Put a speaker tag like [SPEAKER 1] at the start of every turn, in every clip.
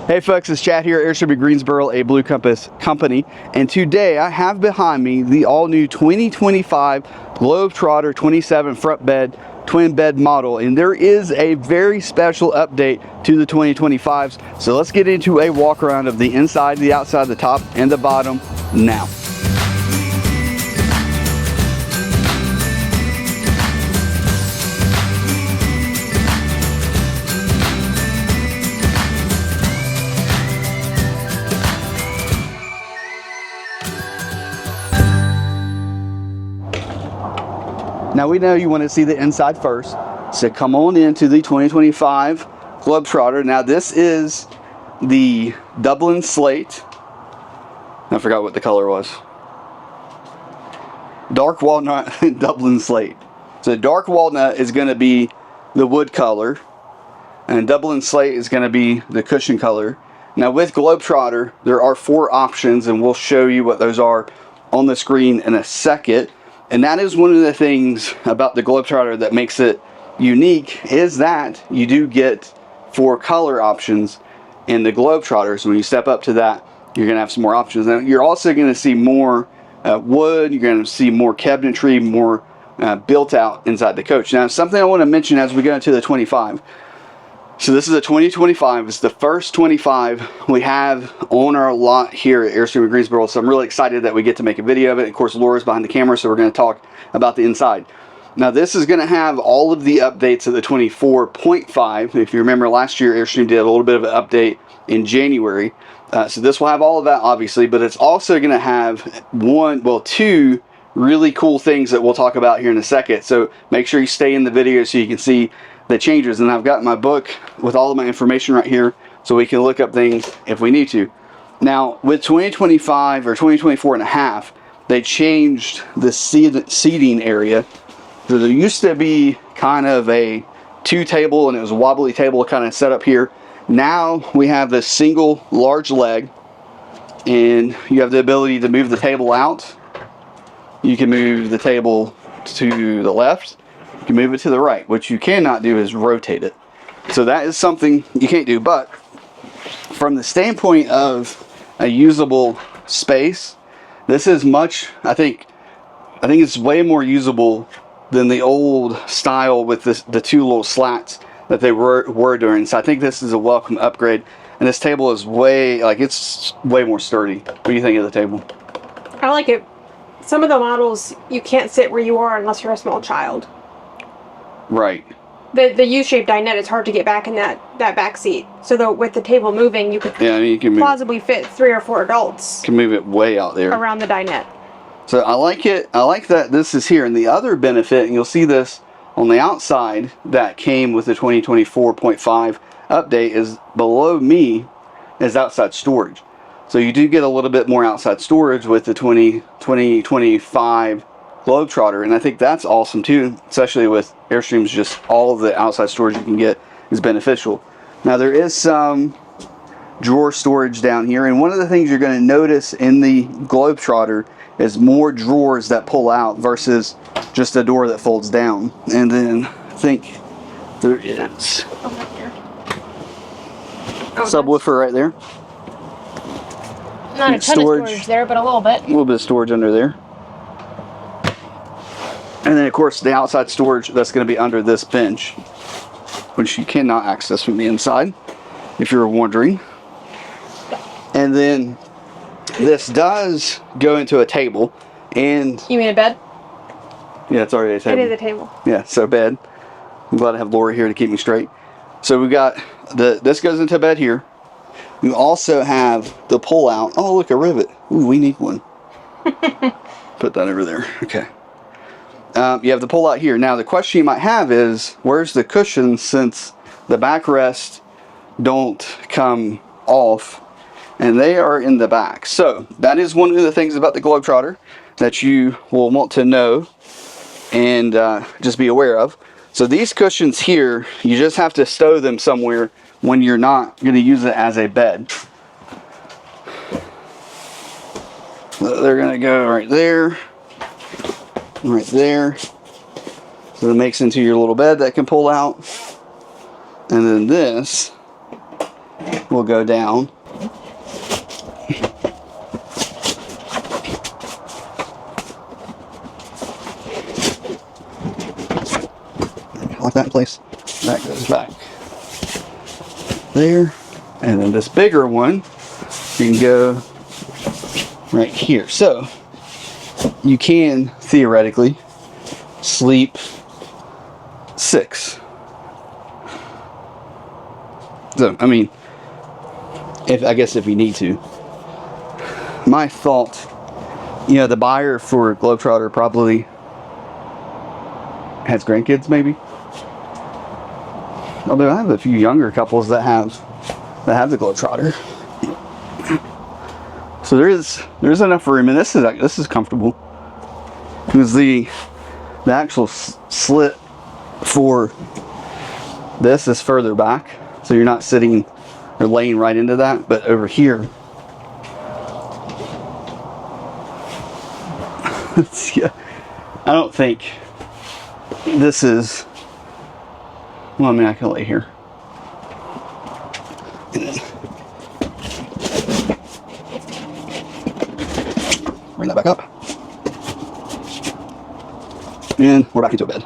[SPEAKER 1] Hey folks, it's Chad here at Airstream Greensboro, a Blue Compass company, and today I have behind me the all-new 2025 Globetrotter 27 front bed twin bed model, and there is a very special update to the 2025s. So let's get into a walk around of the inside, the outside, the top, and the bottom now. Now we know you want to see the inside first, so come on into the 2025 Globetrotter. Now this is the Dublin Slate. I forgot what the color was. Dark Walnut Dublin Slate. So dark walnut is going to be the wood color, and Dublin Slate is going to be the cushion color. Now with Globetrotter, there are 4 options, and we'll show you what those are on the screen in a second. And that is one of the things about the Globetrotter that makes it unique, is that you do get 4 color options in the Globetrotter. So when you step up to that, you're going to have some more options. And you're also going to see more wood, you're going to see more cabinetry, more built out inside the coach. Now something I want to mention as we go into the 25. So this is a 2025. It's the first 25 we have on our lot here at Airstream Greensboro. So I'm really excited that we get to make a video of it. Of course, Laura's behind the camera, so we're going to talk about the inside. Now this is going to have all of the updates of the 24.5. If you remember last year, Airstream did a little bit of an update in January. So this will have all of that, obviously, but it's also going to have 2 really cool things that we'll talk about here in a second. So make sure you stay in the video so you can see the changes. And I've got my book with all of my information right here, so we can look up things if we need to. Now with 2025 or 2024 and a half, they changed the seating area. So there used to be kind of a 2 table, and it was a wobbly table kind of set up here. Now we have this single large leg, and you have the ability to move the table out. You can move the table to the left, you can move it to the right. What you cannot do is rotate it. So that is something you can't do. But from the standpoint of a usable space, this is much, I think it's way more usable than the old style with the 2 little slats that they were doing. So I think this is a welcome upgrade. And this table is it's way more sturdy. What do you think of the table?
[SPEAKER 2] I like it. Some of the models, you can't sit where you are unless you're a small child.
[SPEAKER 1] Right.
[SPEAKER 2] The U-shaped dinette, it's hard to get back in that back seat. So with the table moving, you could you can plausibly fit 3 or 4 adults.
[SPEAKER 1] You can move it way out there
[SPEAKER 2] around the dinette.
[SPEAKER 1] So I like it. I like that this is here. And the other benefit, and you'll see this on the outside that came with the 2024.5 update, is below me is outside storage. So you do get a little bit more outside storage with the 2025 Globetrotter, and I think that's awesome too, especially with Airstream's just all of the outside storage you can get is beneficial. Now there is some drawer storage down here, and one of the things you're going to notice in the Globetrotter is more drawers that pull out versus just a door that folds down. And then I think there is subwoofer right there.
[SPEAKER 2] Not a ton of storage there, but a little bit.
[SPEAKER 1] A little bit of storage under there. And then of course the outside storage that's going to be under this bench, which you cannot access from the inside, if you're wondering. And then this does go into a table. And
[SPEAKER 2] you mean a bed?
[SPEAKER 1] Yeah, it's already a table.
[SPEAKER 2] It is a table.
[SPEAKER 1] Yeah, so bed. I'm glad I have Laura here to keep me straight. So we got this goes into bed here. We also have the pull out. Oh, look, a rivet. Ooh, we need one. Put that over there. Okay. You have the pull out here. Now the question you might have is, where's the cushion, since the backrest don't come off, and they are in the back. So that is one of the things about the Globetrotter that you will want to know and just be aware of. So these cushions here, you just have to stow them somewhere when you're not going to use it as a bed. They're going to go right there, right there. So it makes into your little bed that can pull out. And then this will go down. Lock that in place. That goes back there. And then this bigger one, you can go right here. So you can theoretically sleep 6. So, I mean, I guess if you need to. My thought, you know, the buyer for Globetrotter probably has grandkids, maybe. Although I have a few younger couples that have the Globetrotter. So there's enough room, and this is comfortable because the actual slit for this is further back, so you're not sitting or laying right into that. But over here, yeah, I don't think this is. Well, I mean, I can lay here. Bring that back up. And we're back into a bed.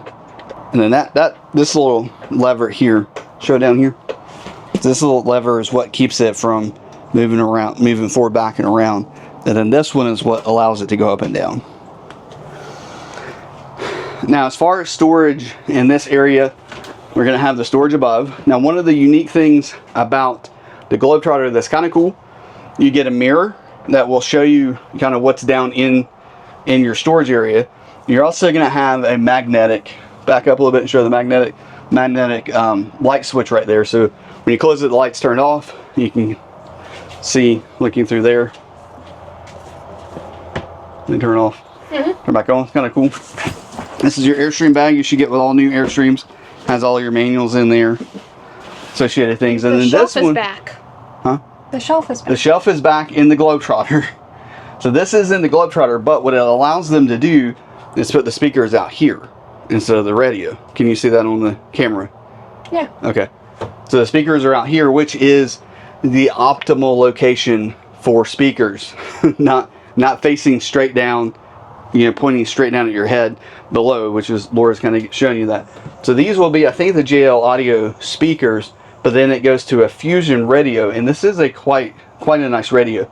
[SPEAKER 1] And then this little lever here, show down here. This little lever is what keeps it from moving forward, back and around. And then this one is what allows it to go up and down. Now, as far as storage in this area, we're going to have the storage above. Now, one of the unique things about the Globetrotter that's kind of cool, you get a mirror that will show you kind of what's down in your storage area. You're also going to have a magnetic, back up a little bit and show the magnetic light switch right there. So when you close it, the light's turned off. You can see looking through there. Then turn it off. Turn back on. It's kind of cool. This is your Airstream bag you should get with all new Airstreams. Has all your manuals in there, associated things. And then this one,
[SPEAKER 2] back.
[SPEAKER 1] Huh?
[SPEAKER 2] The shelf is back.
[SPEAKER 1] The shelf is back in the Globetrotter. So this is in the Globetrotter, but what it allows them to do is put the speakers out here instead of the radio. Can you see that on the camera?
[SPEAKER 2] Yeah.
[SPEAKER 1] Okay. So the speakers are out here, which is the optimal location for speakers, not facing straight down, you know, pointing straight down at your head below, which is Laura's kind of showing you that. So these will be, I think, the JL Audio speakers, but then it goes to a Fusion radio, and this is a quite a nice radio.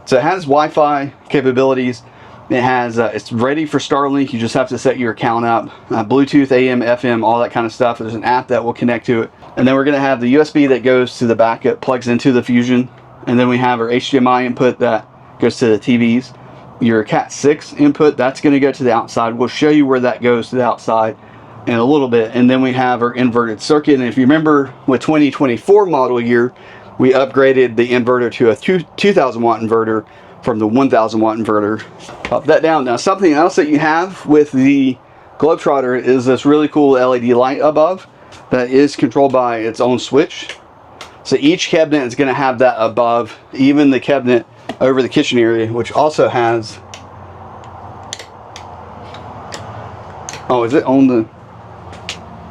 [SPEAKER 1] So it has Wi-Fi capabilities. It has it's ready for Starlink. You just have to set your account up. Bluetooth, AM, FM, all that kind of stuff. There's an app that will connect to it, and then we're going to have the USB that goes to the back. It plugs into the Fusion, and then we have our HDMI input that goes to the TVs. Your Cat 6 input, that's going to go to the outside. We'll show you where that goes to the outside in a little bit. And then we have our inverted circuit. And if you remember, with 2024 model year, we upgraded the inverter to a 2000 watt inverter from the 1000 watt inverter. Pop that down. Now, something else that you have with the Globetrotter is this really cool LED light above that is controlled by its own switch. So each cabinet is going to have that above, even the cabinet over the kitchen area, which also has, oh, is it on the,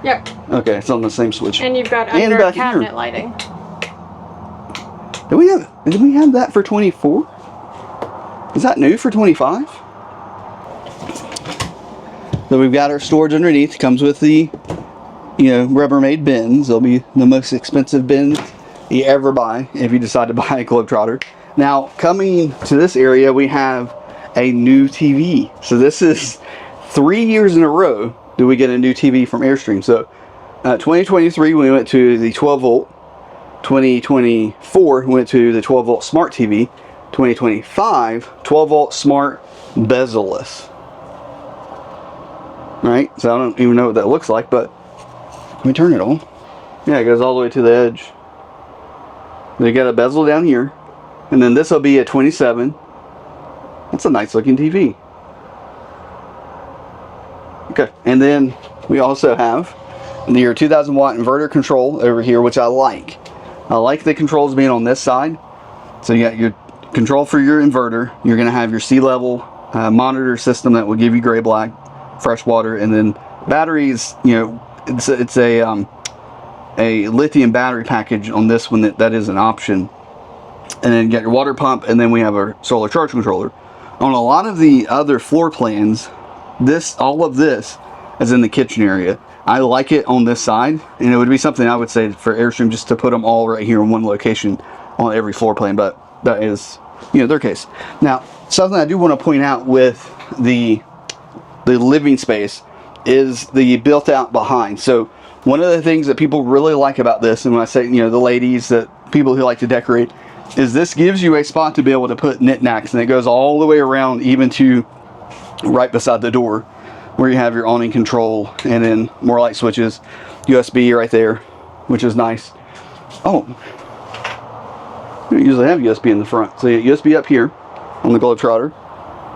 [SPEAKER 2] yep,
[SPEAKER 1] okay, it's on the same switch.
[SPEAKER 2] and you've got under cabinet here lighting.
[SPEAKER 1] Did we have that for 24? Is that new for 25? So we've got our storage underneath. Comes with the, you know, Rubbermaid bins. They'll be the most expensive bins you ever buy if you decide to buy a Globetrotter. Now, coming to this area, we have a new TV. So this is 3 years in a row do we get a new TV from Airstream. So 2023, we went to the 12 volt. 2024, we went to the 12 volt smart TV. 2025, 12 volt smart bezel-less. Right? So I don't even know what that looks like, but let me turn it on. Yeah, it goes all the way to the edge. They got a bezel down here. And then this will be a 27. That's a nice looking TV. Okay, and then we also have your 2000 watt inverter control over here, which I like. I like the controls being on this side. So you got your control for your inverter. You're going to have your sea level monitor system that will give you gray, black, fresh water, and then batteries. You know, it's a a lithium battery package on this one that is an option. And then you got your water pump, and then we have our solar charge controller. On a lot of the other floor plans, all of this is in the kitchen area. I like it on this side, and it would be something I would say for Airstream just to put them all right here in one location on every floor plan, but that is, their case. Now, something I do want to point out with the living space is the built out behind. So one of the things that people really like about this, and when I say, the ladies, that people who like to decorate, is this gives you a spot to be able to put knickknacks, and it goes all the way around, even to right beside the door, where you have your awning control, and then more light switches, USB right there, which is nice. Oh, you don't usually have USB in the front, so you get USB up here on the Globetrotter,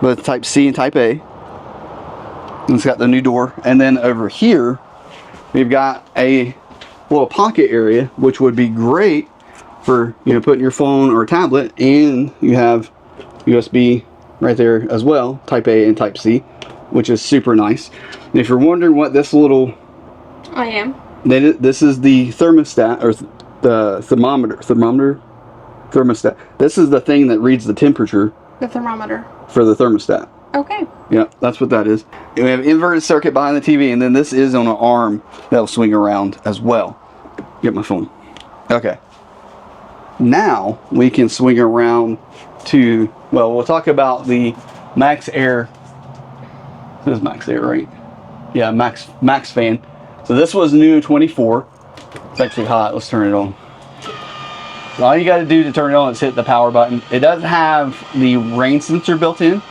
[SPEAKER 1] both Type C and Type A. And it's got the new door, and then over here we've got a little pocket area, which would be great for putting your phone or tablet, and you have USB right there as well, Type A and Type C, which is super nice. And if you're wondering what this little, this is the thermostat, or the thermostat. This is the thing that reads the temperature. The thermometer for the thermostat.
[SPEAKER 2] Okay.
[SPEAKER 1] Yeah, that's what that is. And we have inverted circuit behind the TV, and then this is on an arm that'll swing around as well. Get my phone. Okay. Now we can swing around to, well, we'll talk about the Max Air. This is Max Air, right? Yeah, Max fan. So this was new 24. It's actually hot. Let's turn it on. So all you got to do to turn it on is hit the power button. It does have the rain sensor built in.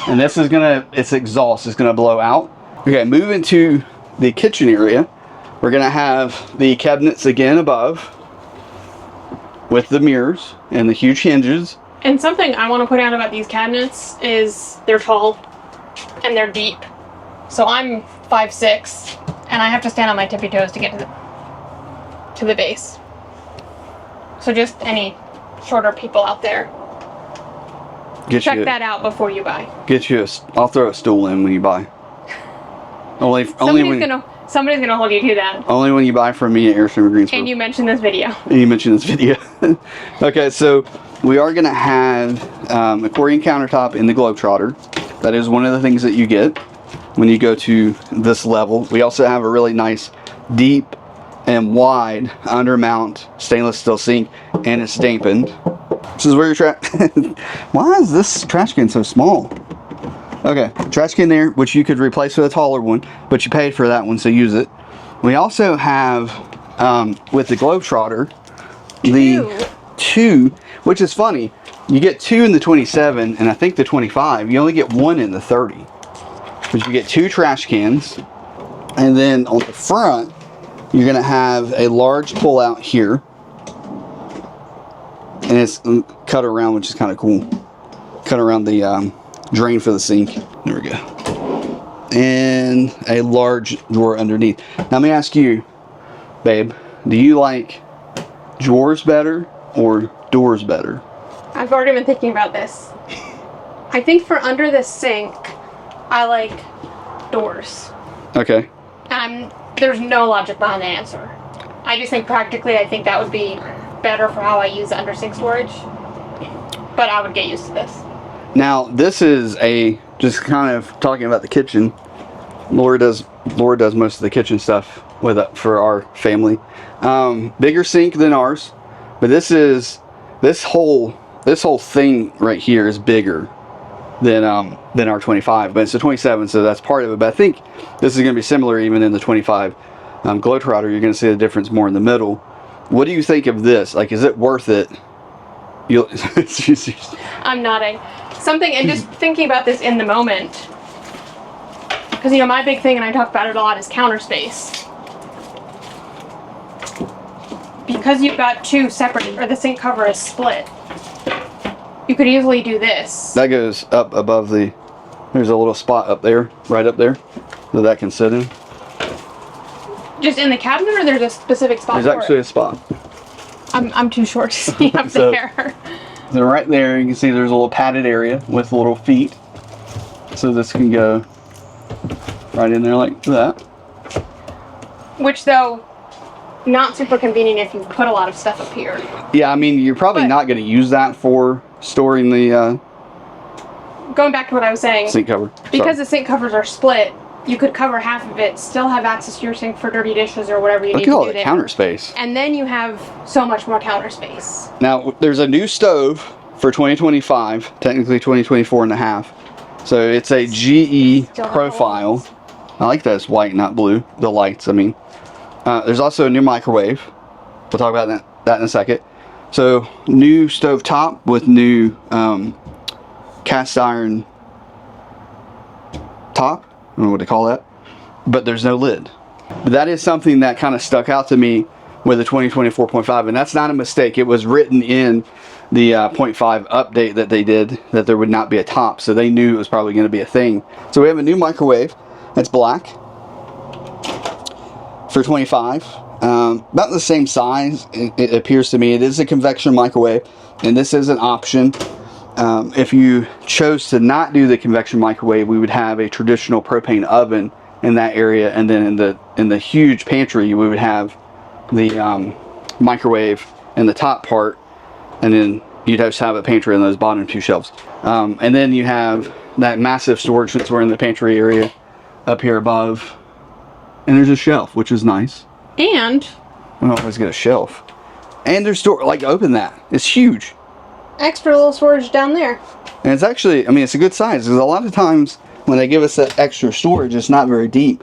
[SPEAKER 1] And this is its exhaust is gonna blow out. Okay, moving to the kitchen area. We're gonna have the cabinets again above, with the mirrors and the huge hinges.
[SPEAKER 2] And something I want to point out about these cabinets is they're tall and they're deep. So I'm 5'6", and I have to stand on my tippy toes to get to the base. So just any shorter people out there, check that out before you buy.
[SPEAKER 1] I'll throw a stool in when you buy.
[SPEAKER 2] Somebody's gonna hold you to that.
[SPEAKER 1] Only when you buy from me at Airstream Greensboro.
[SPEAKER 2] And you mentioned this video.
[SPEAKER 1] Okay, so we are gonna have accordion countertop in the Globetrotter. That is one of the things that you get when you go to this level. We also have a really nice, deep and wide undermount stainless steel sink, and it's dampened. This is where your trash. Why is this trash can so small? Okay, trash can there, which you could replace with a taller one, but you paid for that one, so use it. We also have, with the Globetrotter, the two, which is funny. You get two in the 27, and I think the 25. You only get one in the 30. But you get two trash cans, and then on the front, you're going to have a large pull-out here. And it's cut around, which is kind of cool. Cut around the drain for the sink. There we go. And a large drawer underneath. Now let me ask you, babe, do you like drawers better or doors better?
[SPEAKER 2] I've already been thinking about this. I think for under the sink, I like doors.
[SPEAKER 1] Okay.
[SPEAKER 2] There's no logic behind the answer. I just think practically, I think that would be better for how I use under sink storage. But I would get used to this.
[SPEAKER 1] Now, this is just kind of talking about the kitchen. Laura does most of the kitchen stuff for our family. Bigger sink than ours, but this whole thing right here is bigger than our 25, but it's a 27, so that's part of it. But I think this is going to be similar even in the 25 Globetrotter. You're going to see the difference more in the middle. What do you think of this? Like, is it worth it?
[SPEAKER 2] I'm nodding. Something, and just thinking about this in the moment, because my big thing, and I talk about it a lot, is counter space. Because you've got two separate, or the sink cover is split, you could easily do this.
[SPEAKER 1] That goes up above there's a little spot up there, right up there, that can sit in.
[SPEAKER 2] Just in the cabinet, or there's a specific spot?
[SPEAKER 1] There's actually a spot.
[SPEAKER 2] I'm too short to see up there.
[SPEAKER 1] So right there, you can see there's a little padded area with little feet. So this can go right in there like that.
[SPEAKER 2] Which, though, not super convenient if you put a lot of stuff up here.
[SPEAKER 1] Yeah, I mean, you're probably not going to use that for storing the
[SPEAKER 2] going back to what I was saying,
[SPEAKER 1] sink cover.
[SPEAKER 2] Because the sink covers are split, you could cover half of it, still have access to your sink for dirty dishes or whatever you need to do.
[SPEAKER 1] Look at all the counter space.
[SPEAKER 2] And then you have so much more counter space.
[SPEAKER 1] Now, there's a new stove for 2025, technically 2024 and a half. So it's a GE profile. I like that it's white, not blue. The lights, I mean. There's also a new microwave. We'll talk about that in a second. So, new stove top with new cast iron top. I don't know what to call that. But there's no lid. But that is something that kind of stuck out to me with the 2024.5. And that's not a mistake. It was written in the 0.5 update that they did, that there would not be a top. So they knew it was probably going to be a thing. So we have a new microwave. It's black. For 25, about the same size, it appears to me. It is a convection microwave, and this is an option. If you chose to not do the convection microwave, we would have a traditional propane oven in that area, and then in the huge pantry, we would have the microwave in the top part, and then you'd just have a pantry in those bottom two shelves. And then you have that massive storage, since we're in the pantry area, up here above. And there's a shelf, which is nice.
[SPEAKER 2] And
[SPEAKER 1] I don't know if I was get a shelf. And there's open that. It's huge.
[SPEAKER 2] Extra little storage down there.
[SPEAKER 1] And it's actually, I mean, it's a good size, because a lot of times when they give us that extra storage, it's not very deep.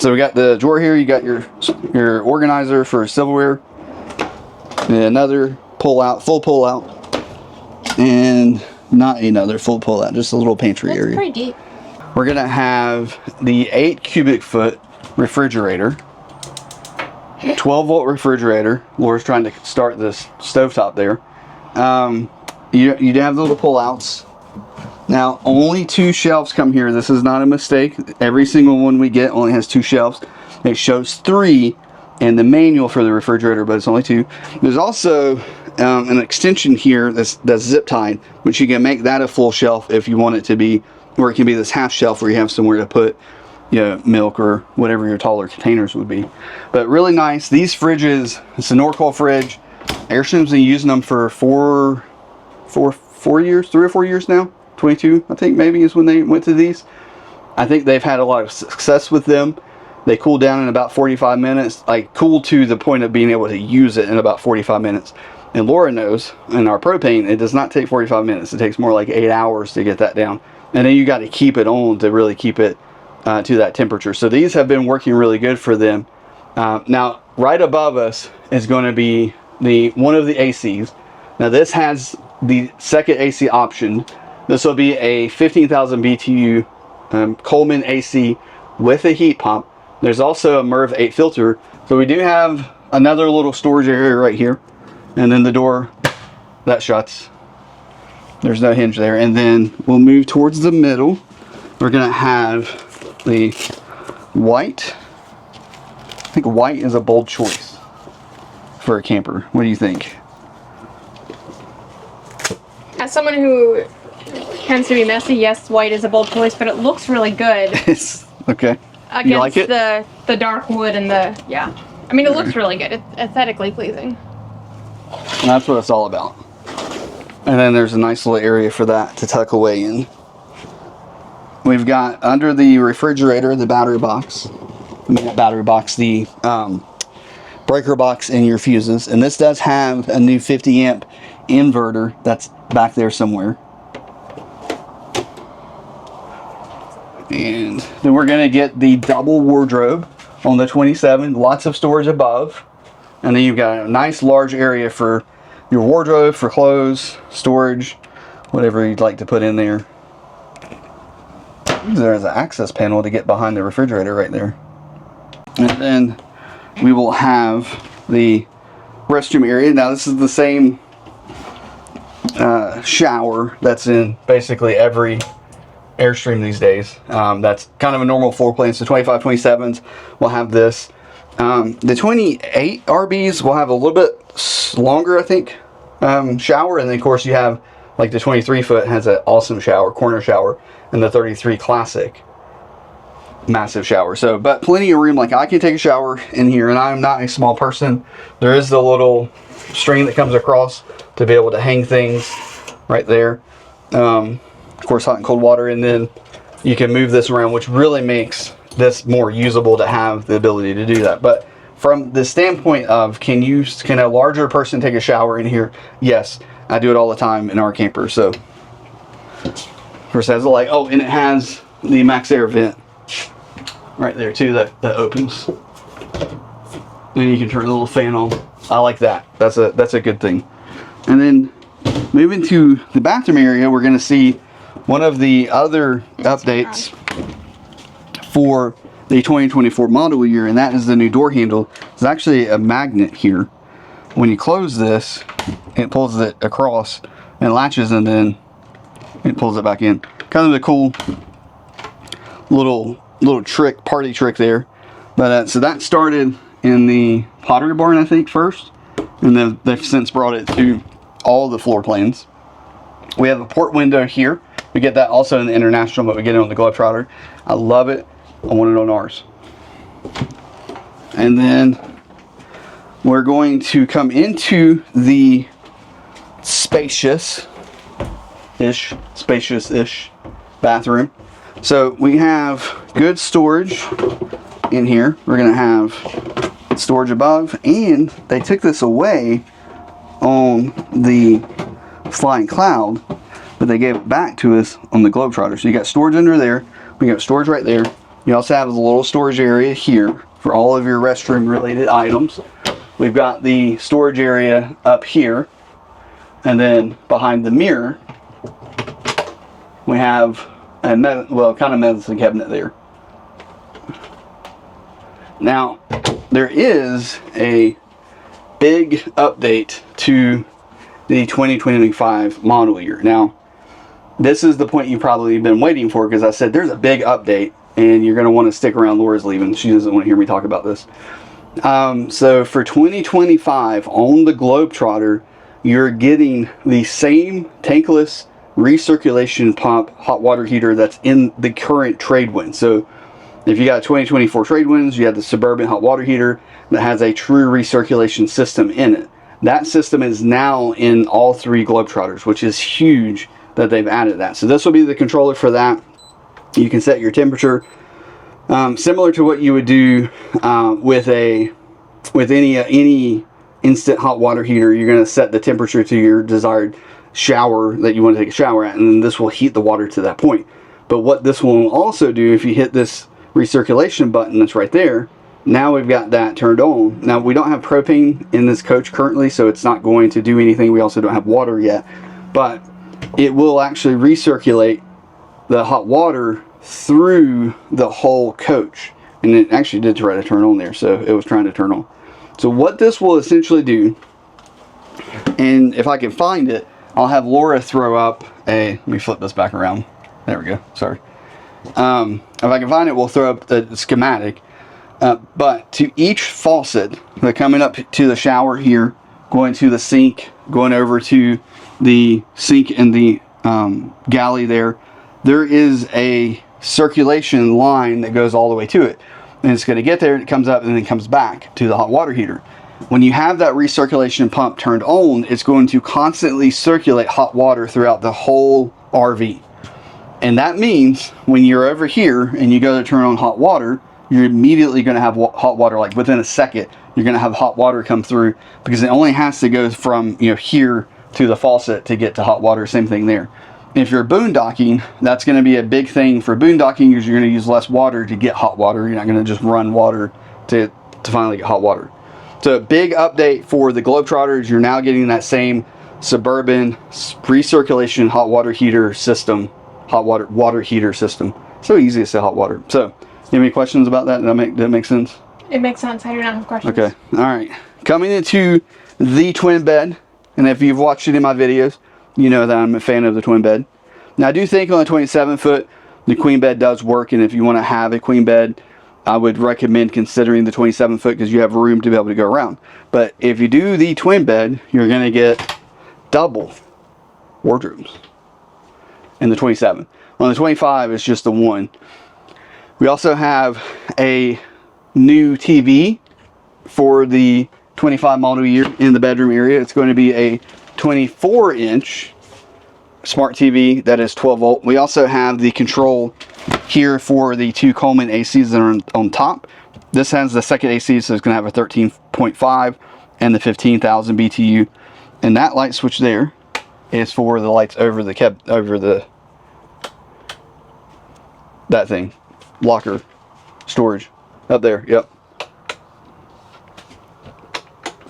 [SPEAKER 1] So we got the drawer here. You got your organizer for silverware. And another full pull out. And not another full pull out, just a little pantry area.
[SPEAKER 2] It's pretty deep.
[SPEAKER 1] We're going to have the 8 cubic foot refrigerator, 12-volt refrigerator. Laura's trying to start this stovetop there. You have the little pull-outs. Now, only 2 shelves come here. This is not a mistake. Every single one we get only has 2 shelves. It shows 3 in the manual for the refrigerator, but it's only 2. There's also an extension here that's zip tied, which you can make that a full shelf if you want it to be, or it can be this half shelf where you have somewhere to put milk or whatever your taller containers would be. But really nice. These fridges, it's a Norcold fridge. Airstream's been using them for 3 or 4 years now. 22, I think maybe is when they went to these. I think they've had a lot of success with them. They cool down in about 45 minutes. Like, cool to the point of being able to use it in about 45 minutes. And Laura knows, in our propane, it does not take 45 minutes. It takes more like 8 hours to get that down. And then you got to keep it on to really keep it to that temperature. So these have been working really good for them. Now, right above us is going to be one of the ACs. Now, this has the second AC option. This will be a 15,000 BTU Coleman AC with a heat pump. There's also a MERV 8 filter. So we do have another little storage area right here. And then the door, that shuts. There's no hinge there. And then we'll move towards the middle. We're going to have the white. I think white is a bold choice for a camper. What do you think?
[SPEAKER 2] As someone who tends to be messy, yes, white is a bold choice, but it looks really good.
[SPEAKER 1] It's okay.
[SPEAKER 2] Against
[SPEAKER 1] you like it?
[SPEAKER 2] the dark wood and yeah. I mean, it looks really good. It's aesthetically pleasing.
[SPEAKER 1] And that's what it's all about. And then there's a nice little area for that to tuck away in. We've got under the refrigerator the battery box. The breaker box and your fuses. And this does have a new 50 amp inverter that's back there somewhere. And then we're going to get the double wardrobe on the 27. Lots of storage above. And then you've got a nice large area for your wardrobe, for clothes, storage, whatever you'd like to put in there. There's an access panel to get behind the refrigerator right there. And then we will have the restroom area. Now this is the same shower that's in basically every Airstream these days. That's kind of a normal floor plan. So 25, 27s will have this. The 28 RBs will have a little bit longer, I think, shower. And then of course you have like the 23 foot has an awesome shower, corner shower, and the 33 Classic. massive shower. So, but plenty of room. Like I can take a shower in here, and I'm not a small person. There is the little string that comes across to be able to hang things right there. Of course, hot and cold water, and then you can move this around, which really makes this more usable to have the ability to do that. But from the standpoint of can a larger person take a shower in here? Yes, I do it all the time in our camper. So, of course, it has a light. Oh, and it has the max air vent right there too that opens. Then you can turn the little fan on. I like that. That's a good thing. And then moving to the bathroom area, we're going to see one of the other updates for the 2024 model year, and that is the new door handle. There's actually a magnet here. When you close this, it pulls it across and latches, and then it pulls it back in. Kind of a cool little trick, party trick there. But so that started in the Pottery Barn, I think, first, and then they've since brought it to all the floor plans. We have a port window here. We get that also in the International, but we get it on the Globetrotter. I love it. I want it on ours. And then we're going to come into the spacious-ish bathroom. So we have good storage in here. We're going to have storage above, and they took this away on the Flying Cloud, but they gave it back to us on the Globetrotter. So you got storage under there. We got storage right there. You also have a little storage area here for all of your restroom related items. We've got the storage area up here, and then behind the mirror we have a kind of medicine cabinet there. Now there is a big update to the 2025 model year. Now this is the point you've probably been waiting for, because I said there's a big update and you're going to want to stick around. Laura's leaving. She doesn't want to hear me talk about this. So for 2025 on the Globetrotter, you're getting the same tankless recirculation pump hot water heater that's in the current Tradewinds. So if you got 2024 Tradewinds, you have the Suburban hot water heater that has a true recirculation system in it. That system is now in all three Globetrotters, which is huge that they've added that. So this will be the controller for that. You can set your temperature similar to what you would do with any instant hot water heater. You're going to set the temperature to your desired shower that you want to take a shower at, and then this will heat the water to that point. But what this will also do, if you hit this recirculation button that's right there, now we've got that turned on. Now we don't have propane in this coach currently, so it's not going to do anything. We also don't have water yet, but it will actually recirculate the hot water through the whole coach. And it actually did try to turn on there, so it was trying to turn on. So what this will essentially do, and if I can find it, I'll have Laura throw up let me flip this back around. There we go, sorry. If I can find it, we'll throw up the schematic. But to each faucet, they're coming up to the shower here, going to the sink, going over to the sink and the galley there is a circulation line that goes all the way to it. And it's going to get there, and it comes up and then comes back to the hot water heater. When you have that recirculation pump turned on, it's going to constantly circulate hot water throughout the whole RV. And that means when you're over here and you go to turn on hot water, you're immediately going to have hot water. Like within a second, you're going to have hot water come through, because it only has to go from here to the faucet to get to hot water. Same thing there. If you're boondocking, that's going to be a big thing for boondocking, because you're going to use less water to get hot water. You're not going to just run water to finally get hot water. So a big update for the Globetrotters. You're now getting that same Suburban recirculation hot water heater system, water heater system. So easy to say hot water. So you have any questions about that? Did that make sense?
[SPEAKER 2] It makes sense. I do not have questions.
[SPEAKER 1] Okay. All right. Coming into the twin bed, and if you've watched it in my videos, you know that I'm a fan of the twin bed. Now I do think on the 27-foot, the queen bed does work, and if you want to have a queen bed, I would recommend considering the 27-foot, because you have room to be able to go around. But if you do the twin bed, you're going to get double wardrobes in the 27. On the 25, it's just the one. We also have a new TV for the 25 model year in the bedroom area. It's going to be a 24-inch smart TV that is 12 volt. We also have the control here for the 2 Coleman ACs that are on top. This has the second AC, so it's going to have a 13.5 and the 15,000 BTU. And that light switch there is for the lights over the that thing, locker, storage, up there. Yep.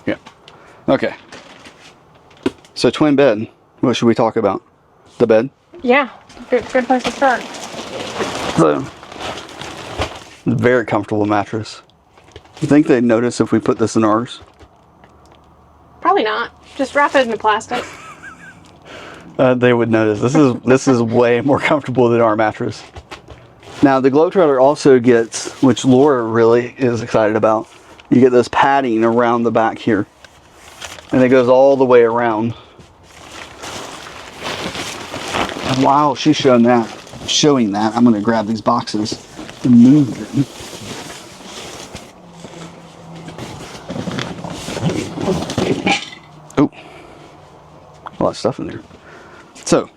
[SPEAKER 1] Yeah. Okay. So twin bed. What should we talk about? The bed.
[SPEAKER 2] Yeah. Good place to start.
[SPEAKER 1] So, very comfortable mattress. You think they'd notice if we put this in ours?
[SPEAKER 2] Probably not. Just wrap it in the plastic.
[SPEAKER 1] They would notice. This is way more comfortable than our mattress. Now the Globetrotter also gets, which Laura really is excited about, you get this padding around the back here. And it goes all the way around. And while she's showing that, I'm going to grab these boxes and move them. Oh, a lot of stuff in there. So,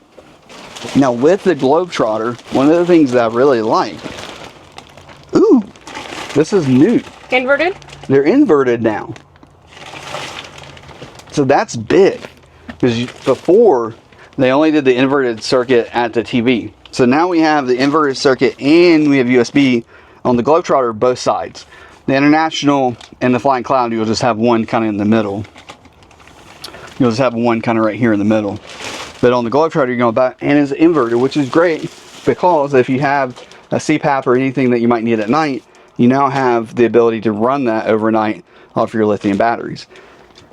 [SPEAKER 1] now with the Globetrotter, one of the things that I really like, ooh, this is new.
[SPEAKER 2] Inverted?
[SPEAKER 1] They're inverted now. So that's big. Because before, they only did the inverted circuit at the TV. So now we have the inverted circuit and we have USB on the Globetrotter, both sides. The International and the Flying Cloud, you'll just have one kind of in the middle. You'll just have one kind of right here in the middle. But on the Globetrotter, you're going back, and it's inverted, which is great because if you have a CPAP or anything that you might need at night, you now have the ability to run that overnight off your lithium batteries.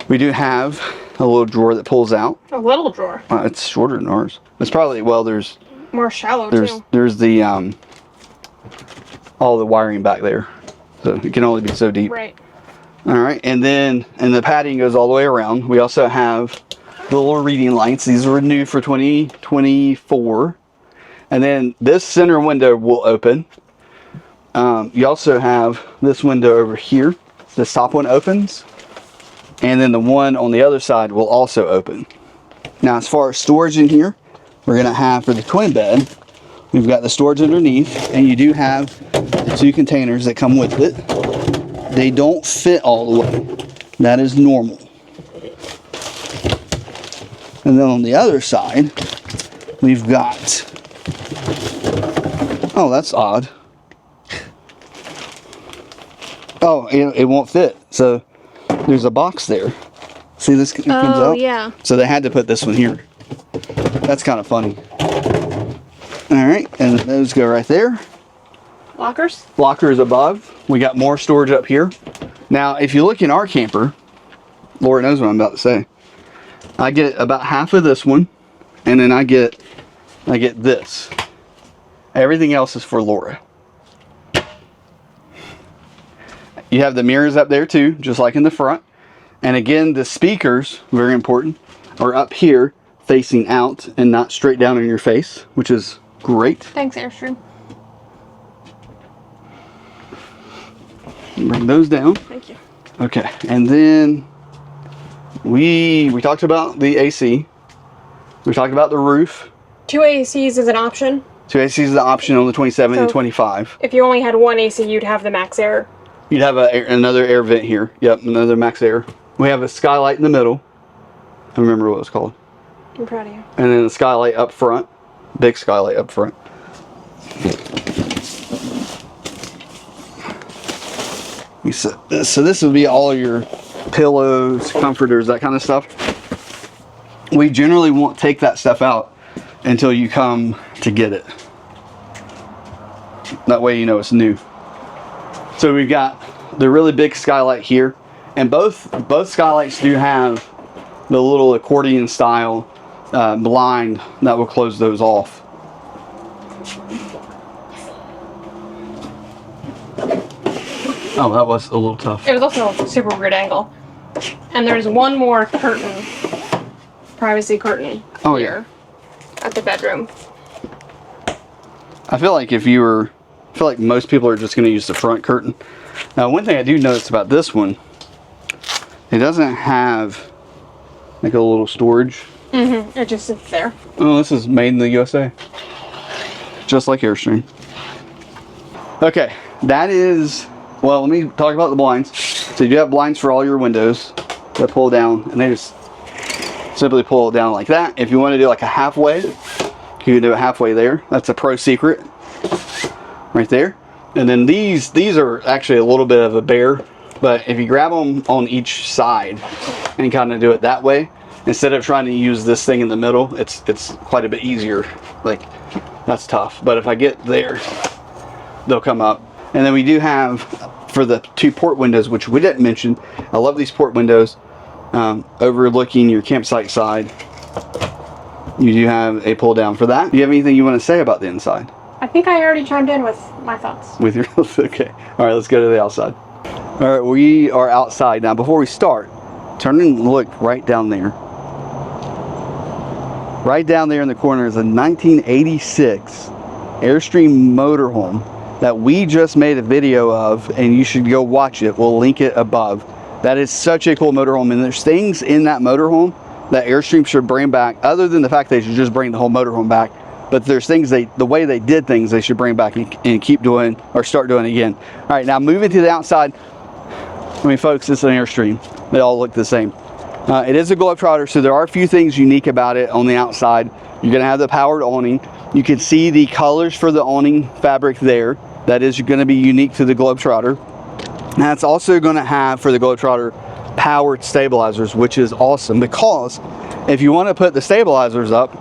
[SPEAKER 1] We do have a little drawer that pulls out.
[SPEAKER 2] A little drawer.
[SPEAKER 1] It's shorter than ours. It's probably, well, there's
[SPEAKER 2] more shallow too.
[SPEAKER 1] There's the all the wiring back there, so it can only be so deep.
[SPEAKER 2] Right.
[SPEAKER 1] All right, and the padding goes all the way around. We also have the little reading lights. These were new for 2024. And then this center window will open. You also have this window over here. This top one opens. And then the one on the other side will also open. Now, as far as storage in here, we're going to have for the twin bed, we've got the storage underneath. And you do have the 2 containers that come with it. They don't fit all the way. That is normal. And then on the other side, we've got, oh, that's odd. Oh, it won't fit. So there's a box there. See, this comes out?
[SPEAKER 2] Oh, yeah.
[SPEAKER 1] So they had to put this one here. That's kind of funny. All right, and those go right there.
[SPEAKER 2] Lockers?
[SPEAKER 1] Lockers above. We got more storage up here. Now, if you look in our camper, Laura knows what I'm about to say. I get about half of this one, and then I get this. Everything else is for Laura. You have the mirrors up there too, just like in the front. And again, the speakers, very important, are up here facing out and not straight down in your face, which is great.
[SPEAKER 2] Thanks, Airstream.
[SPEAKER 1] Bring those down.
[SPEAKER 2] Thank you.
[SPEAKER 1] Okay, and then we talked about the AC. We talked about the roof.
[SPEAKER 2] 2 ACs is an option.
[SPEAKER 1] 2 ACs is the option on the 27 and
[SPEAKER 2] So-
[SPEAKER 1] 25.
[SPEAKER 2] If you only had 1 AC, you'd have the max air.
[SPEAKER 1] You'd have another air vent here. Yep, another max air. We have a skylight in the middle. I remember what it was called.
[SPEAKER 2] I'm proud of you.
[SPEAKER 1] And then a skylight up front. Big skylight up front. So this would be all your pillows, comforters, that kind of stuff. We generally won't take that stuff out until you come to get it. That way you know it's new. So we've got the really big skylight here, and both skylights do have the little accordion style blind that will close those off. Oh, that was a little tough.
[SPEAKER 2] It was also a super weird angle. And there's one more curtain, privacy curtain
[SPEAKER 1] Oh,
[SPEAKER 2] here at the bedroom.
[SPEAKER 1] I feel like if you were I feel like most people are just going to use the front curtain. Now, one thing I do notice about this one, it doesn't have like a little storage.
[SPEAKER 2] It just sits there.
[SPEAKER 1] Oh, this is made in the USA. Just like Airstream. Okay, that is, well, let me talk about the blinds. So you do have blinds for all your windows that pull down, and they just simply pull it down like that. If you want to do like a halfway, you can do it halfway there. That's a pro secret right there. And then these are actually a little bit of a bear, but if you grab them on each side and kind of do it that way, instead of trying to use this thing in the middle, it's quite a bit easier. Like, that's tough. But if I get there, they'll come up. And then we do have, for the 2 port windows, which we didn't mention, I love these port windows, overlooking your campsite side. You do have a pull down for that. Do you have anything you want to say about the inside?
[SPEAKER 2] I think I already chimed in with my thoughts.
[SPEAKER 1] With your, okay. All right, let's go to the outside. All right, we are outside. Now, before we start, turn and look right down there. Right down there in the corner is a 1986 Airstream motorhome that we just made a video of, and you should go watch it. We'll link it above. That is such a cool motorhome, and there's things in that motorhome that Airstream should bring back, other than the fact they should just bring the whole motorhome back. But there's things the way they did things, they should bring back and keep doing, or start doing again. All right, now moving to the outside. I mean, folks, this is an Airstream. They all look the same. It is a Globetrotter, so there are a few things unique about it on the outside. You're gonna have the powered awning. You can see the colors for the awning fabric there. That is gonna be unique to the Globetrotter. Now, it's also gonna have, for the Globetrotter, powered stabilizers, which is awesome, because if you wanna put the stabilizers up,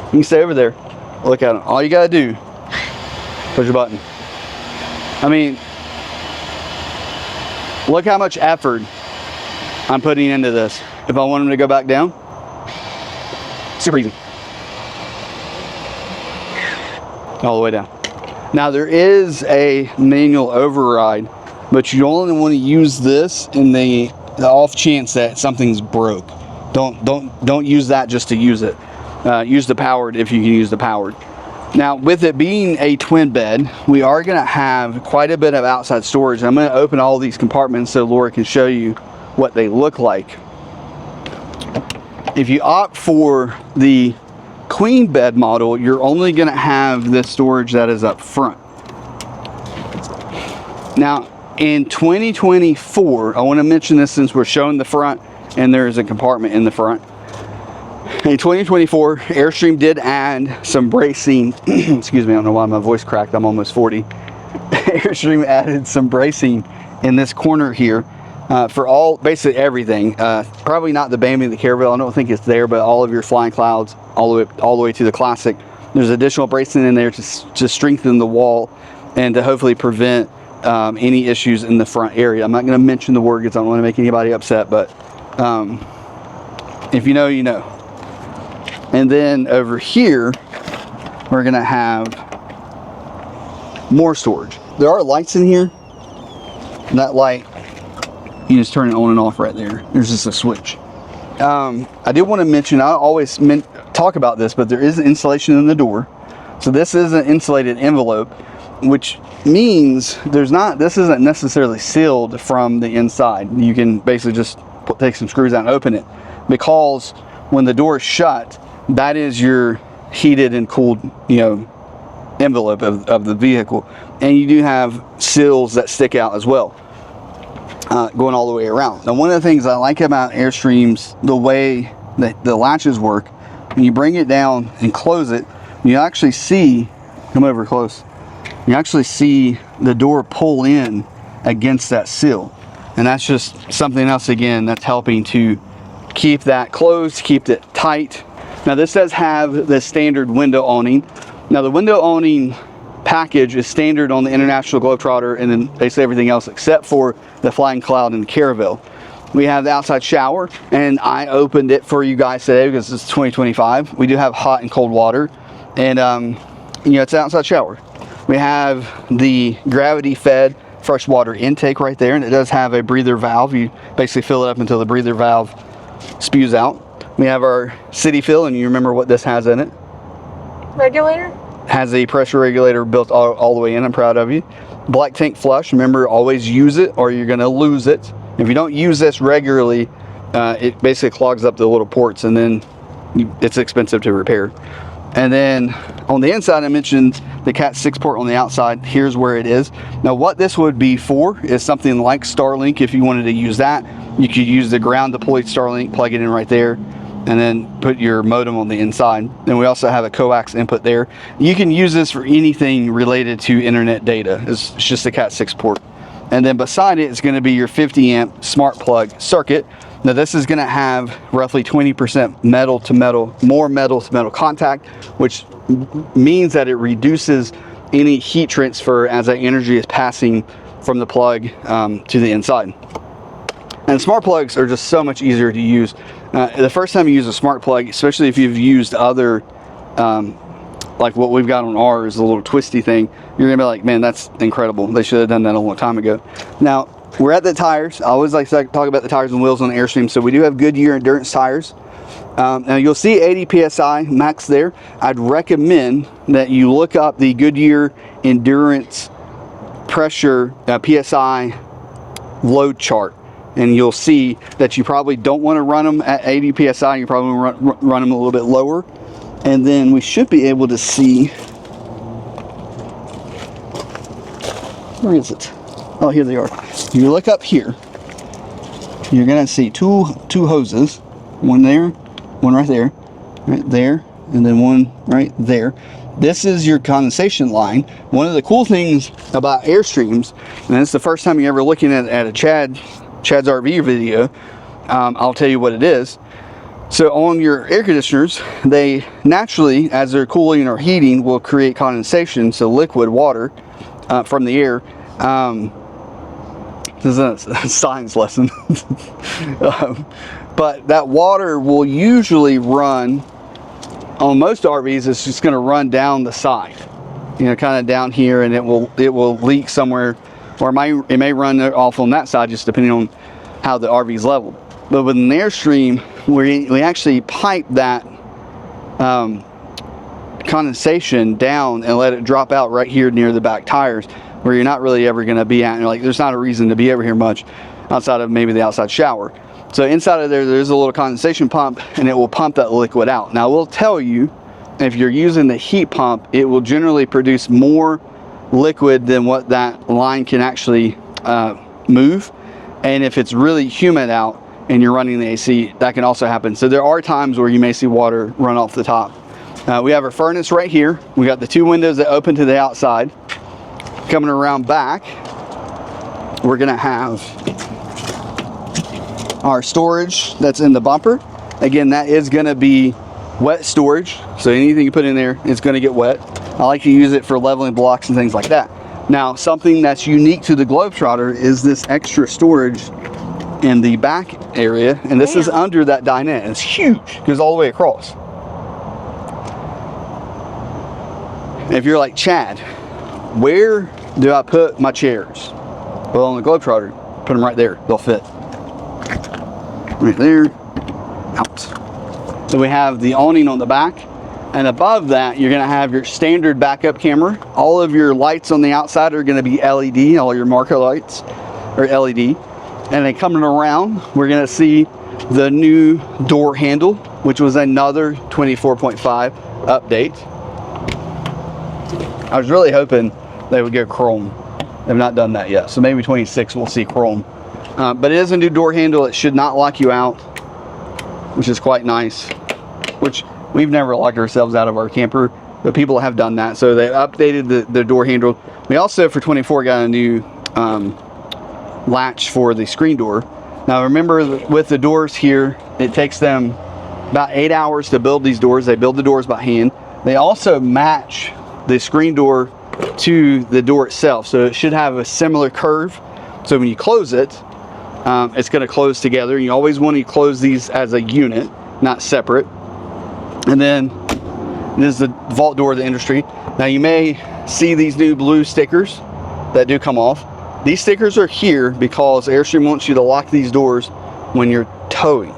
[SPEAKER 1] you can stay over there, look at them. All you gotta do, push a button. I mean, look how much effort I'm putting into this. If I want them to go back down, super easy. All the way down. Now, there is a manual override, but you only want to use this in the off chance that something's broke. Don't use that just to use it. Use the powered if you can use the powered. Now, with it being a twin bed, we are going to have quite a bit of outside storage. I'm going to open all these compartments so Laura can show you what they look like. If you opt for the queen bed model, you're only going to have this storage that is up front. Now, in 2024, I want to mention this since we're showing the front and there is a compartment in the front. In 2024, Airstream did add some bracing. Excuse me, I don't know why my voice cracked. I'm almost 40. Airstream added some bracing in this corner here for all, basically everything. Probably not the Bambi, the Caravelle. I don't think it's there, but all of your Flying Clouds, all the way to the Classic. There's additional bracing in there to strengthen the wall and to hopefully prevent any issues in the front area. I'm not going to mention the word because I don't want to make anybody upset, but if you know, you know. And then over here, we're going to have more storage. There are lights in here. And that light, you just turn it on and off right there. There's just a switch. I did want to mention, I always talk about this, but there is an insulation in the door. So this is an insulated envelope, which means this isn't necessarily sealed from the inside. You can basically just take some screws out and open it, because when the door is shut, that is your heated and cooled, envelope of the vehicle. And you do have seals that stick out as well, going all the way around. Now, one of the things I like about Airstream's, the way that the latches work, when you bring it down and close it, you actually see, come over close, you actually see the door pull in against that seal. And that's just something else, again, that's helping to keep that closed, keep it tight. Now, this does have the standard window awning. Now, the window awning package is standard on the International Globetrotter, and then basically everything else except for the Flying Cloud and the Caravelle. We have the outside shower, and I opened it for you guys today because it's 2025. We do have hot and cold water, and it's an outside shower. We have the gravity-fed freshwater intake right there, and it does have a breather valve. You basically fill it up until the breather valve spews out. We have our city fill, and you remember what this has in it?
[SPEAKER 2] Regulator?
[SPEAKER 1] has a pressure regulator built all the way in. I'm proud of you. Black tank flush, remember, always use it or you're going to lose it. If you don't use this regularly, it basically clogs up the little ports, and then it's expensive to repair. And then on the inside, I mentioned the Cat 6 port on the outside. Here's where it is. Now what this would be for is something like Starlink. If you wanted to use that, you could use the ground deployed Starlink, plug it in right there, and then put your modem on the inside. Then we also have a coax input there. You can use this for anything related to internet data. It's just a Cat 6 port. And then beside it is going to be your 50 amp smart plug circuit. Now this is going to have roughly 20% metal to metal, more metal to metal contact, which means that it reduces any heat transfer as that energy is passing from the plug to the inside. And smart plugs are just so much easier to use. The first time you use a smart plug, especially if you've used other, like what we've got on ours, the little twisty thing, you're gonna be like, man, that's incredible. They should have done that a long time ago. Now, we're at the tires. I always like to talk about the tires and wheels on the Airstream. So we do have Goodyear endurance tires. Now you'll see 80 PSI max there. I'd recommend that you look up the Goodyear endurance pressure PSI load chart, and you'll see that you probably don't want to run them at 80 PSI. You probably want to run them a little bit lower. And then we should be able to see, where is it? Oh, here they are. If you look up here, you're gonna see two hoses, one there, one right there, and then one right there. This is your condensation line. One of the cool things about Airstreams, and it's the first time you're ever looking at a Chad's RV video, I'll tell you what it is. So on your air conditioners, they naturally, as they're cooling or heating, will create condensation, so liquid water from the air. This is a science lesson. But that water will usually run, on most RVs, it's just going to run down the side, you know, kind of down here, and it will leak somewhere, or it may run off on that side, just depending on how the RV is leveled. But with an Airstream, we actually pipe that condensation down and let it drop out right here near the back tires, where you're not really ever going to be at. And like, there's not a reason to be over here much outside of maybe the outside shower. So inside of there's a little condensation pump, and it will pump that liquid out. Now, we'll tell you, if you're using the heat pump, it will generally produce more liquid than what that line can actually move. And if it's really humid out and you're running the AC, that can also happen. So there are times where you may see water run off the top. We have our furnace right here. We got the two windows that open to the outside. Coming around back, we're gonna have our storage that's in the bumper. Again, that is gonna be wet storage, so anything you put in there is gonna get wet. I like to use it for leveling blocks and things like that. Now, something that's unique to the Globetrotter is this extra storage in the back area, and this is under that dinette. It's huge, goes all the way across. If you're like, Chad, where do I put my chairs? Well, on the Globetrotter, put them right there. They'll fit. Right there, out. So we have the awning on the back, and above that, you're gonna have your standard backup camera. All of your lights on the outside are gonna be LED, all your marker lights are LED. And then coming around, we're gonna see the new door handle, which was another 24.5 update. I was really hoping they would go chrome. They've not done that yet, so maybe 26 we'll see chrome. But it is a new door handle. It should not lock you out, which is quite nice. Which we've never locked ourselves out of our camper, but people have done that. So they updated the door handle. We also, for 24, got a new latch for the screen door. Now remember, with the doors here, it takes them about 8 hours to build these doors. They build the doors by hand. They also match the screen door to the door itself, so it should have a similar curve. So when you close it, it's going to close together. You always want to close these as a unit, not separate. And then this is the vault door of the industry. Now you may see these new blue stickers that do come off. These stickers are here because Airstream wants you to lock these doors when you're towing.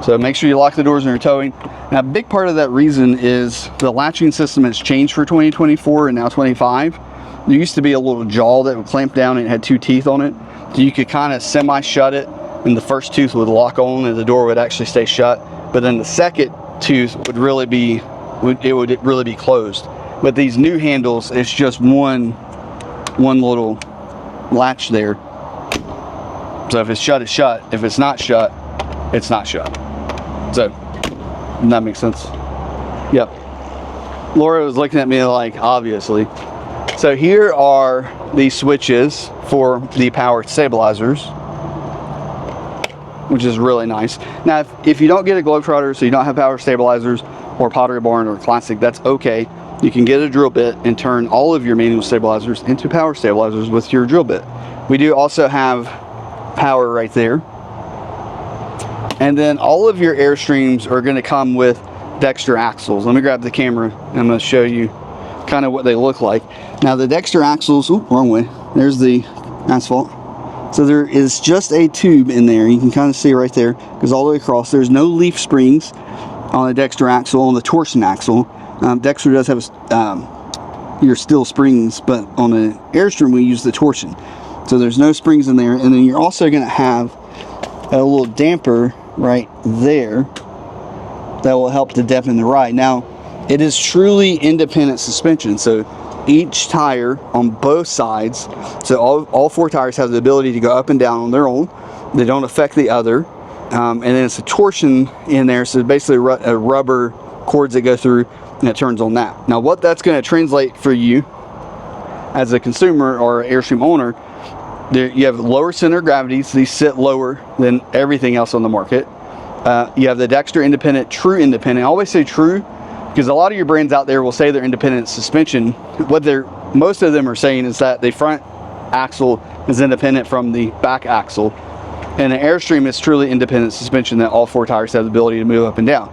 [SPEAKER 1] So make sure you lock the doors when you're towing. Now, a big part of that reason is the latching system has changed for 2024 and now 25. There used to be a little jaw that would clamp down and it had 2 teeth on it. So you could kind of semi-shut it, and the first tooth would lock on and the door would actually stay shut. But then the second tooth would really be, really be closed. But these new handles, it's just one little latch there. So if it's shut, it's shut. If it's not shut, it's not shut. So, that makes sense. Yep. Laura was looking at me like, obviously. So here are the switches for the power stabilizers, which is really nice. Now, if you don't get a Globetrotter, so you don't have power stabilizers, or Pottery Barn or Classic, that's okay. You can get a drill bit and turn all of your manual stabilizers into power stabilizers with your drill bit. We do also have power right there. And then all of your Airstreams are going to come with Dexter axles. Let me grab the camera and I'm going to show you kind of what they look like. Now the Dexter axles, ooh, wrong way. There's the asphalt. So there is just a tube in there. You can kind of see right there. Goes all the way across. There's no leaf springs on the Dexter axle, on the torsion axle. Dexter does have your steel springs, but on the Airstream we use the torsion. So there's no springs in there. And then you're also going to have a little damper right there that will help to dampen the ride. Now, it is truly independent suspension. So each tire on both sides, so all 4 tires have the ability to go up and down on their own. They don't affect the other. And then it's a torsion in there, so basically a rubber cords that go through, and it turns on that. Now what that's going to translate for you as a consumer or Airstream owner, you have lower center of gravity, so these sit lower than everything else on the market. You have the Dexter independent, true independent. I always say true because a lot of your brands out there will say they're independent suspension. What most of them are saying is that the front axle is independent from the back axle. And the Airstream is truly independent suspension that all 4 tires have the ability to move up and down.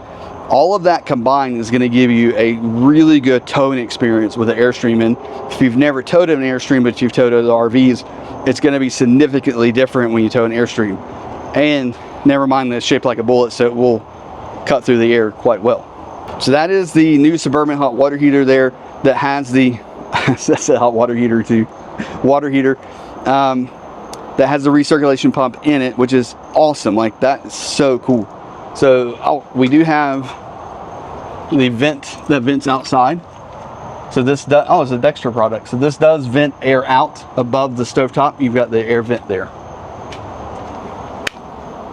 [SPEAKER 1] All of that combined is going to give you a really good towing experience with the Airstream. And if you've never towed an Airstream, but you've towed other RVs, it's going to be significantly different when you tow an Airstream. And never mind that it's shaped like a bullet, so it will cut through the air quite well. So that is the new Suburban hot water heater there that has the, that's a hot water heater too, water heater. That has the recirculation pump in it, which is awesome. Like, that is so cool. So we do have the vent that vents outside. So this does, it's a Dexter product. So this does vent air out above the stovetop. You've got the air vent there.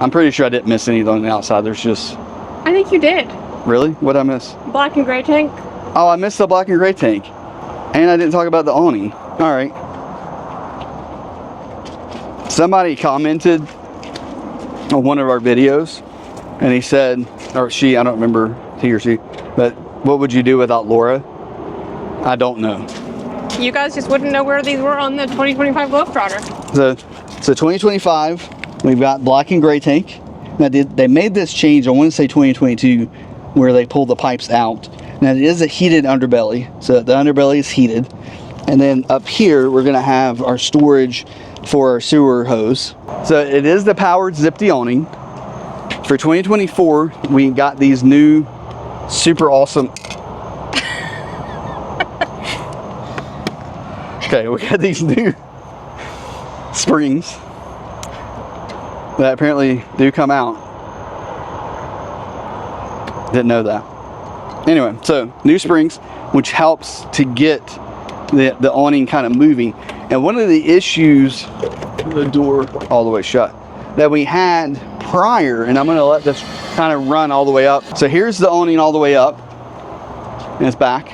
[SPEAKER 1] I'm pretty sure I didn't miss anything on the outside. There's just...
[SPEAKER 2] I think you did.
[SPEAKER 1] Really? What'd I miss?
[SPEAKER 2] Black and gray tank.
[SPEAKER 1] Oh, I missed the black and gray tank. And I didn't talk about the awning. All right. Somebody commented on one of our videos, and he said, or she, I don't remember, he or she, but what would you do without Laura? I don't know.
[SPEAKER 2] You guys just wouldn't know where these were on the 2025 Globetrotter.
[SPEAKER 1] So 2025, we've got black and gray tank. Now, they made this change, I want to say 2022, where they pulled the pipes out. Now, it is a heated underbelly, so the underbelly is heated. And then up here, we're going to have our storage for our sewer hose. So it is the powered Zipty awning. For 2024, we got these new super awesome... Okay, we got these new springs that apparently do come out. Didn't know that. Anyway, so new springs, which helps to get the awning kind of moving. And one of the issues, the door all the way shut, that we had prior, and I'm going to let this kind of run all the way up. So here's the awning all the way up, and it's back.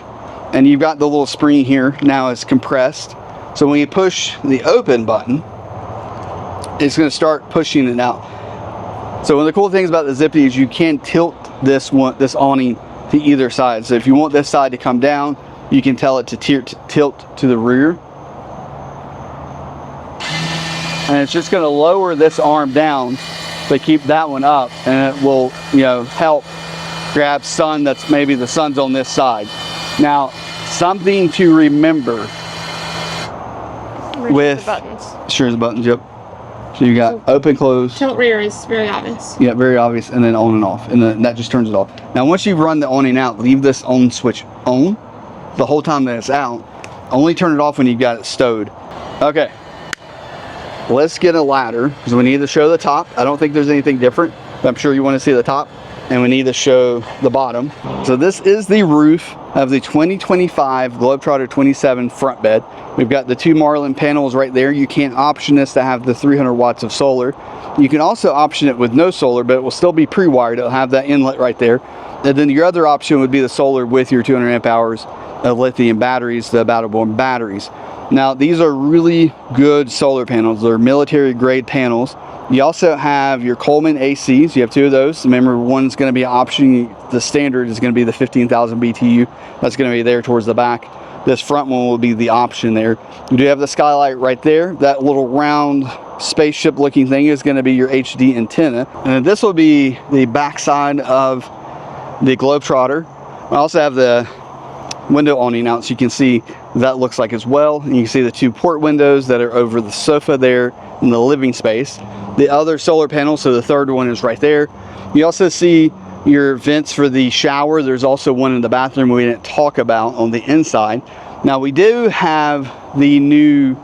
[SPEAKER 1] And you've got the little spring here, now it's compressed. So when you push the open button, it's going to start pushing it out. So one of the cool things about the Zipty is you can tilt this awning to either side. So if you want this side to come down, you can tell it to tilt to the rear. And it's just going to lower this arm down, but keep that one up, and it will, help grab sun that's maybe the sun's on this side. Now, something to remember with
[SPEAKER 2] the buttons.
[SPEAKER 1] Sure, the buttons, yep. So you got open, close.
[SPEAKER 2] Tilt rear is very obvious.
[SPEAKER 1] Yeah, very obvious, and then on and off, and then that just turns it off. Now once you run the on-in out, leave this on switch on the whole time that it's out. Only turn it off when you've got it stowed. Okay, let's get a ladder, because we need to show the top. I don't think there's anything different, but I'm sure you want to see the top, and we need to show the bottom. So this is the roof of the 2025 Globetrotter 27 front bed. We've got the 2 Marlin panels right there. You can option this to have the 300 watts of solar. You can also option it with no solar, but it will still be pre-wired. It'll have that inlet right there. And then your other option would be the solar with your 200 amp hours of lithium batteries, the battle-borne batteries. Now these are really good solar panels. They're military grade panels. You also have your Coleman ACs. You have 2 of those. Remember, one's going to be an option. The standard is going to be the 15,000 BTU. That's going to be there towards the back. This front one will be the option there. You do have the skylight right there. That little round spaceship looking thing is going to be your HD antenna. And this will be the back side of the Globetrotter. I also have the window awning out, so you can see that looks like as well. And you can see the 2 port windows that are over the sofa there in the living space. The other solar panel, so the third one is right there. You also see your vents for the shower. There's also one in the bathroom we didn't talk about on the inside. Now we do have the new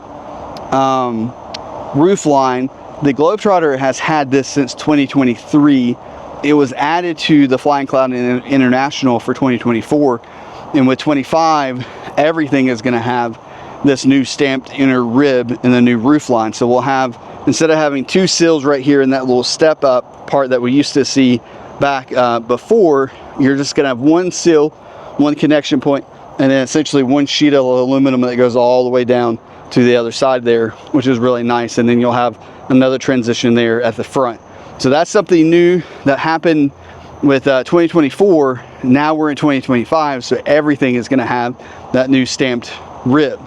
[SPEAKER 1] roof line. The Globetrotter has had this since 2023. It was added to the Flying Cloud International for 2024. And with 25, everything is going to have this new stamped inner rib in the new roof line. So we'll have, instead of having 2 seals right here in that little step up part that we used to see back before, you're just going to have 1 seal, 1 connection point, and then essentially 1 sheet of aluminum that goes all the way down to the other side there, which is really nice. And then you'll have another transition there at the front. So that's something new that happened with 2024. Now we're in 2025, so everything is going to have that new stamped rib.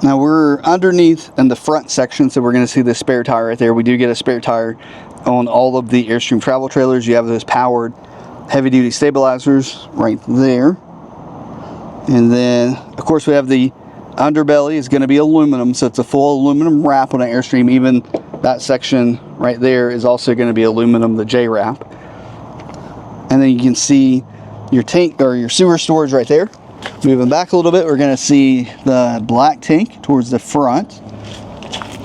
[SPEAKER 1] Now we're underneath in the front section, so we're going to see the spare tire right there. We do get a spare tire on all of the Airstream travel trailers. You have those powered heavy duty stabilizers right there. And then of course we have the underbelly is going to be aluminum, so it's a full aluminum wrap on an Airstream. Even that section right there is also going to be aluminum, the J wrap. And then you can see your tank or your sewer storage right there. Moving back a little bit, we're going to see the black tank towards the front,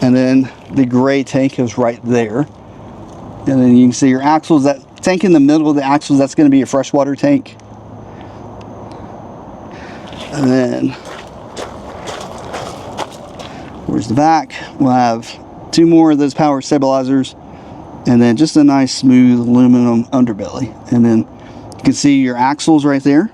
[SPEAKER 1] and then the gray tank is right there. And then you can see your axles. That tank in the middle of the axles, that's going to be your freshwater tank. And then towards the back, we'll have 2 more of those power stabilizers, and then just a nice smooth aluminum underbelly. And then you can see your axles right there,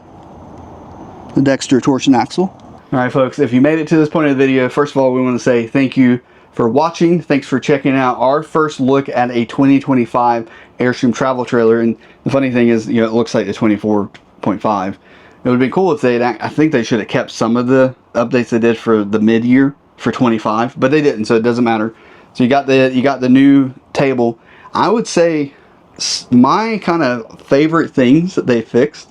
[SPEAKER 1] the Dexter torsion axle. All right, folks, if you made it to this point of the video, first of all, we want to say thank you for watching. Thanks for checking out our first look at a 2025 Airstream travel trailer. And the funny thing is, you know, it looks like the 24.5. It would have been cool if they had, I think they should have kept some of the updates they did for the mid-year for 25, but they didn't, so it doesn't matter. So you got the new table. I would say my kind of favorite things that they fixed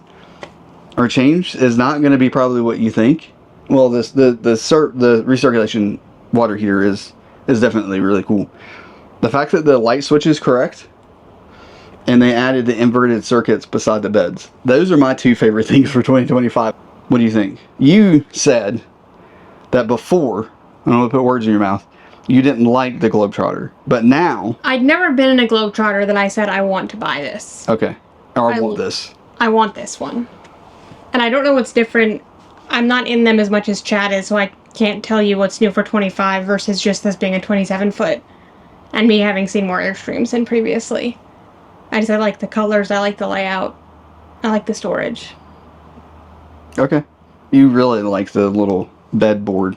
[SPEAKER 1] or changed is not going to be probably what you think. Well, the recirculation water heater is definitely really cool. The fact that the light switch is correct, and they added the inverted circuits beside the beds. Those are my 2 favorite things for 2025. What do you think? You said that before, I don't want to put words in your mouth, you didn't like the Globetrotter, but now...
[SPEAKER 2] I'd never been in a Globetrotter that I said I want to buy this.
[SPEAKER 1] Okay. Or I want this.
[SPEAKER 2] I want this one. And I don't know what's different. I'm not in them as much as Chad is, so I can't tell you what's new for 25 versus just this being a 27 foot. And me having seen more Airstreams than previously. I like the colors, I like the layout, I like the storage.
[SPEAKER 1] Okay. You really like the little headboard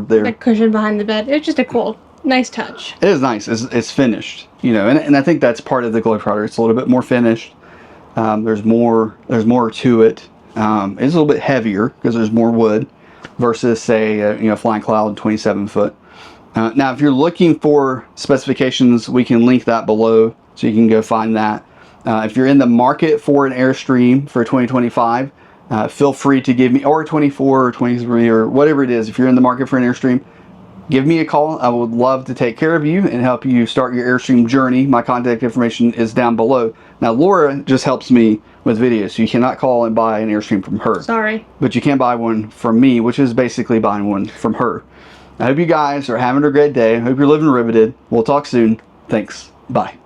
[SPEAKER 1] there.
[SPEAKER 2] The cushion behind the bed. It's just a cool, nice touch.
[SPEAKER 1] It is nice. It's finished, you know, and I think that's part of the Globetrotter. It's a little bit more finished. There's more to it. It's a little bit heavier because there's more wood versus, say, Flying Cloud 27 foot. Now, if you're looking for specifications, we can link that below so you can go find that. If you're in the market for an Airstream for 2025, feel free to give me, or 24 or 23 or whatever it is. If you're in the market for an Airstream, give me a call. I would love to take care of you and help you start your Airstream journey. My contact information is down below. Now, Laura just helps me with videos, so you cannot call and buy an Airstream from her.
[SPEAKER 2] Sorry.
[SPEAKER 1] But you can buy one from me, which is basically buying one from her. I hope you guys are having a great day. I hope you're living riveted. We'll talk soon. Thanks. Bye.